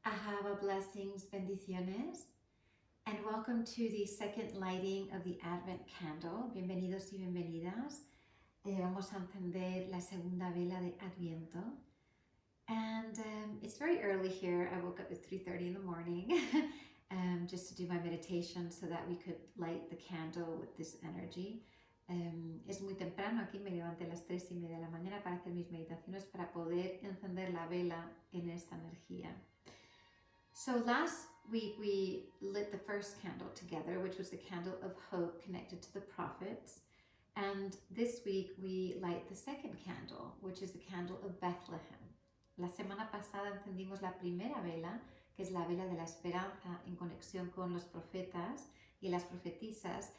Ahava blessings, bendiciones, and welcome to the second lighting of the Advent candle. Bienvenidos y bienvenidas. Vamos a encender la segunda vela de Adviento. And it's very early here. I woke up at 3:30 in the morning just to do my meditation so that we could light the candle with this energy. Es muy temprano aquí, me levanté a las 3:30 de la mañana para hacer mis meditaciones para poder encender la vela en esta energía. So last week we lit the first candle together, which was the candle of hope connected to the prophets. And this week we light the second candle, which is the candle of Bethlehem. La semana pasada encendimos la primera vela, que es la vela de la esperanza en conexión con los profetas y las profetisas.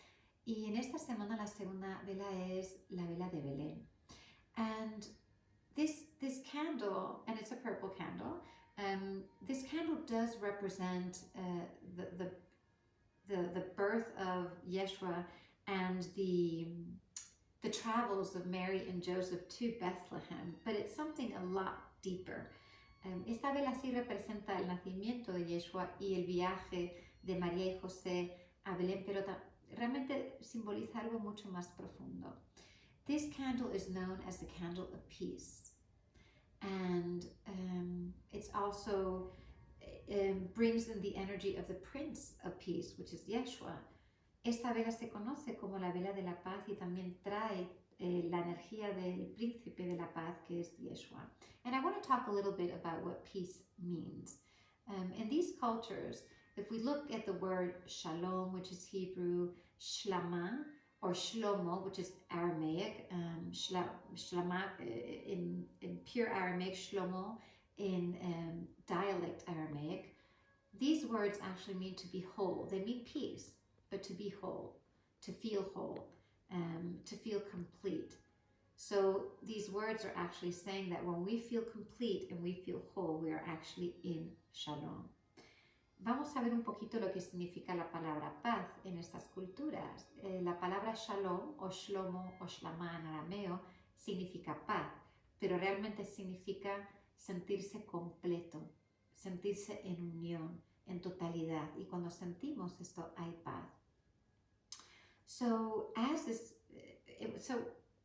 Y en esta semana la segunda vela es la vela de Belén. And this candle, and it's a purple candle, this candle does represent the birth of Yeshua and the travels of Mary and Joseph to Bethlehem, but it's something a lot deeper. Esta vela sí representa el nacimiento de Yeshua y el viaje de María y José a Belén, pero realmente simboliza algo mucho más profundo. This candle is known as the candle of peace. And it's also brings in the energy of the Prince of Peace, which is Yeshua. Esta vela se conoce como la vela de la paz y también trae la energía del príncipe de la paz, que es Yeshua. And I want to talk a little bit about what peace means. In these cultures, if we look at the word shalom, which is Hebrew, shlama, or Shlomo, which is Aramaic, Shlama in pure Aramaic, Shlomo in dialect Aramaic. These words actually mean to be whole. They mean peace, but to be whole, to feel complete. So these words are actually saying that when we feel complete and we feel whole, we are actually in Shalom. Vamos a ver un poquito lo que significa la palabra paz en estas culturas. La palabra shalom o shlomo o shlama en arameo significa paz, pero realmente significa sentirse completo, sentirse en unión, en totalidad. Y cuando sentimos esto, hay paz. So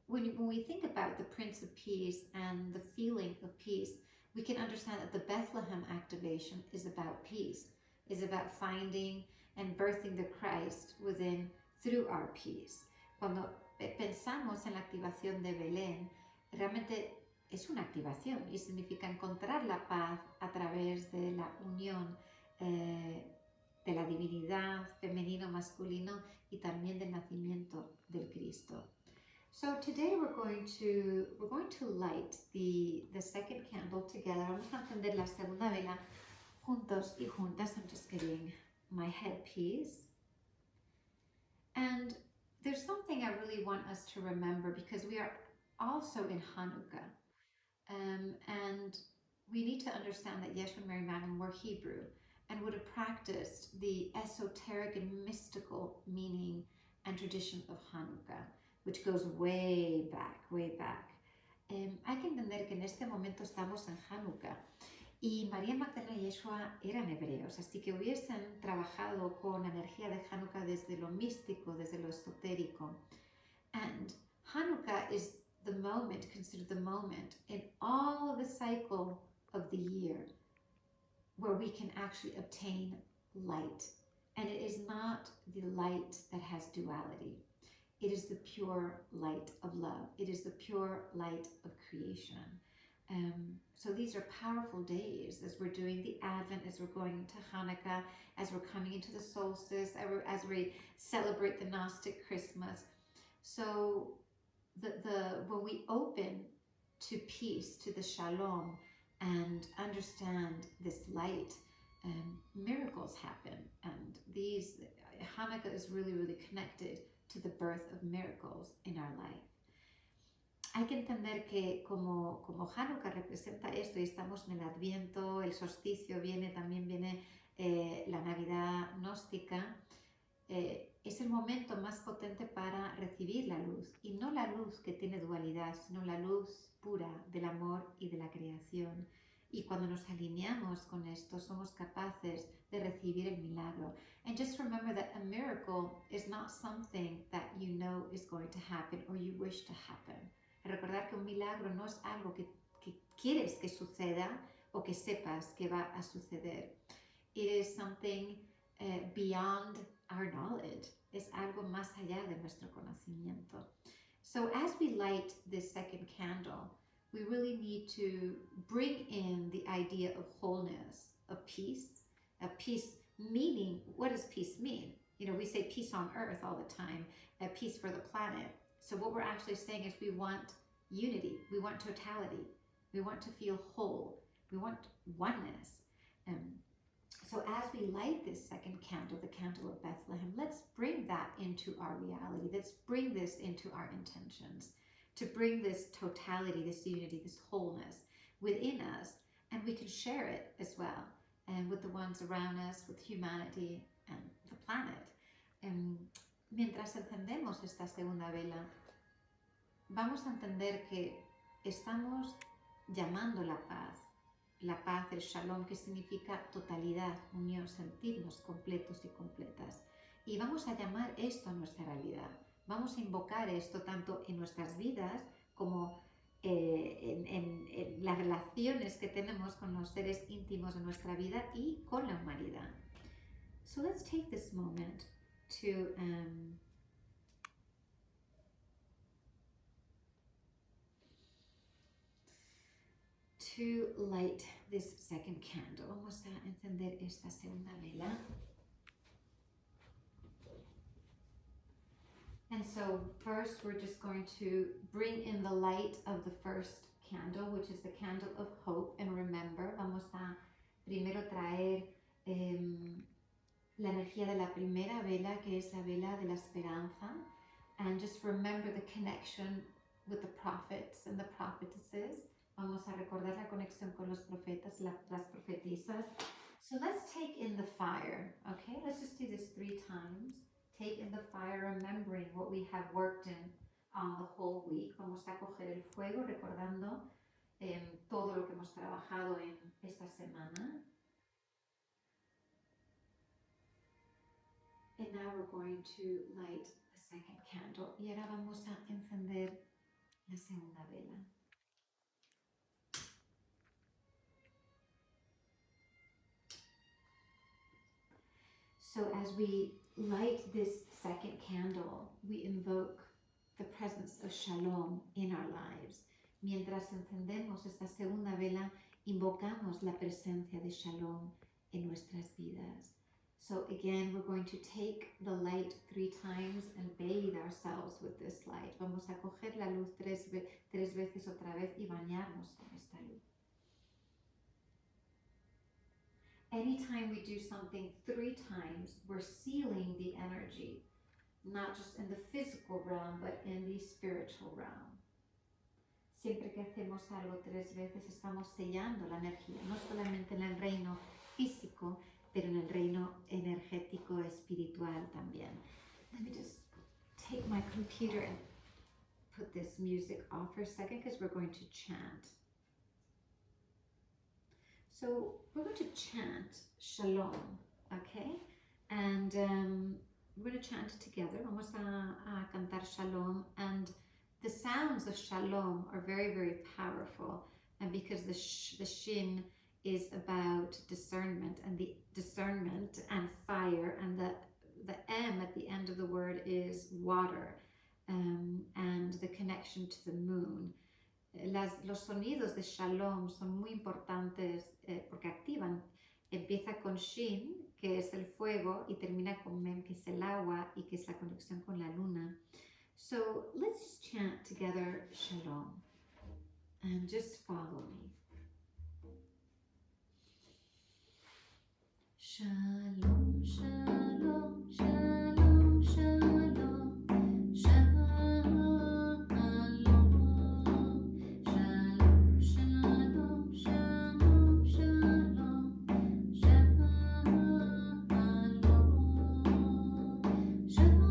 when we think about the Prince of Peace and the feeling of peace, we can understand that the Bethlehem activation is about peace. Is about finding and birthing the Christ within through our peace. Cuando pensamos en la activación de Belén, realmente es una activación y significa encontrar la paz a través de la unión de la divinidad femenino-masculino y también del nacimiento del Cristo. So today we're going to light the second candle together. Vamos a encender la segunda vela juntos y juntas. I'm just getting my headpiece. And there's something I really want us to remember because we are also in Hanukkah. And we need to understand that Yeshua and Mary Magdalene were Hebrew and would have practiced the esoteric and mystical meaning and tradition of Hanukkah, which goes way back, way back. Hay que entender que en este momento estamos en Hanukkah. Y María Magdalena y Yeshua eran hebreos, así que hubiesen trabajado con la energía de Hanukkah desde lo místico, desde lo esotérico. And Hanukkah is the moment, considered the moment in all of the cycle of the year where we can actually obtain light. And it is not the light that has duality. It is the pure light of love. It is the pure light of creation. So these are powerful days as we're doing the Advent, as we're going into Hanukkah, as we're coming into the solstice, as we celebrate the Gnostic Christmas. So when we open to peace, to the Shalom, and understand this light, miracles happen. And Hanukkah is really, really connected to the birth of miracles in our life. Hay que entender que como Hanukkah representa esto y estamos en el Adviento, el solsticio también viene la Navidad gnóstica, es el momento más potente para recibir la luz, y no la luz que tiene dualidad, sino la luz pura del amor y de la creación. Y cuando nos alineamos con esto, somos capaces de recibir el milagro. And just remember that a miracle is not something that you know is going to happen or you wish to happen. Recordar que un milagro no es algo que quieres que suceda o que sepas que va a suceder. It is something beyond our knowledge. Es algo más allá de nuestro conocimiento. So as we light this second candle, we really need to bring in the idea of wholeness, of peace meaning, what does peace mean? You know, we say peace on earth all the time, peace for the planet. So what we're actually saying is we want unity, we want totality, we want to feel whole, we want oneness. So as we light this second candle, the candle of Bethlehem, let's bring that into our reality. Let's bring this into our intentions, to bring this totality, this unity, this wholeness within us, and we can share it as well, and with the ones around us, with humanity and the planet. Mientras encendemos esta segunda vela, vamos a entender que estamos llamando la paz, el shalom, que significa totalidad, unión, sentirnos completos y completas. Y vamos a llamar esto a nuestra realidad. Vamos a invocar esto tanto en nuestras vidas como en las relaciones que tenemos con los seres íntimos de nuestra vida y con la humanidad. So let's take this moment to light this second candle. Vamos a encender esta segunda vela. And so first we're just going to bring in the light of the first candle, which is the candle of hope. And remember, vamos a primero traer la energía de la primera vela, que es la vela de la esperanza. And just remember the connection with the prophets and the prophetesses. Vamos a recordar la conexión con los profetas, las profetisas. So let's take in the fire, okay? Let's just do this 3 times. Take in the fire, remembering what we have worked in the whole week. Vamos a coger el fuego, recordando todo lo que hemos trabajado en esta semana. And now we're going to light the second candle. Y ahora vamos a encender la segunda vela. So as we light this second candle, we invoke the presence of shalom in our lives. Mientras encendemos esta segunda vela, invocamos la presencia de shalom en nuestras vidas. So again, we're going to take the light 3 times and bathe ourselves with this light. Vamos a coger la luz tres veces otra vez y bañarnos con esta luz. Anytime we do something 3 times, we're sealing the energy, not just in the physical realm, but in the spiritual realm. Siempre que hacemos algo 3 veces, estamos sellando la energía, no solamente en el reino físico, pero en el reino energético espiritual también. Let me just take my computer and put this music off for a second, because we're going to chant. So we're going to chant shalom, okay? And we're going to chant together. Vamos a cantar shalom. And the sounds of shalom are very, very powerful. And because the shin is about discernment, and the discernment and fire, and the M at the end of the word is water, and the connection to the moon. Los sonidos de shalom son muy importantes porque activan. Empieza con shin, que es el fuego, y termina con mem, que es el agua, y que es la conexión con la luna. So let's just chant together shalom, and just follow me. Shalom, shalom, shalom, shalom, shalom, shalom, shalom, shalom, shalom, shalom, shalom.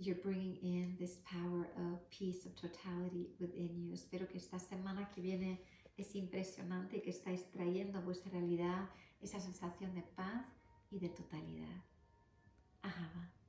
you're bringing in this power of peace, of totality within you. Espero que esta semana que viene es impresionante y que estáis trayendo a vuestra realidad esa sensación de paz y de totalidad. Ahava.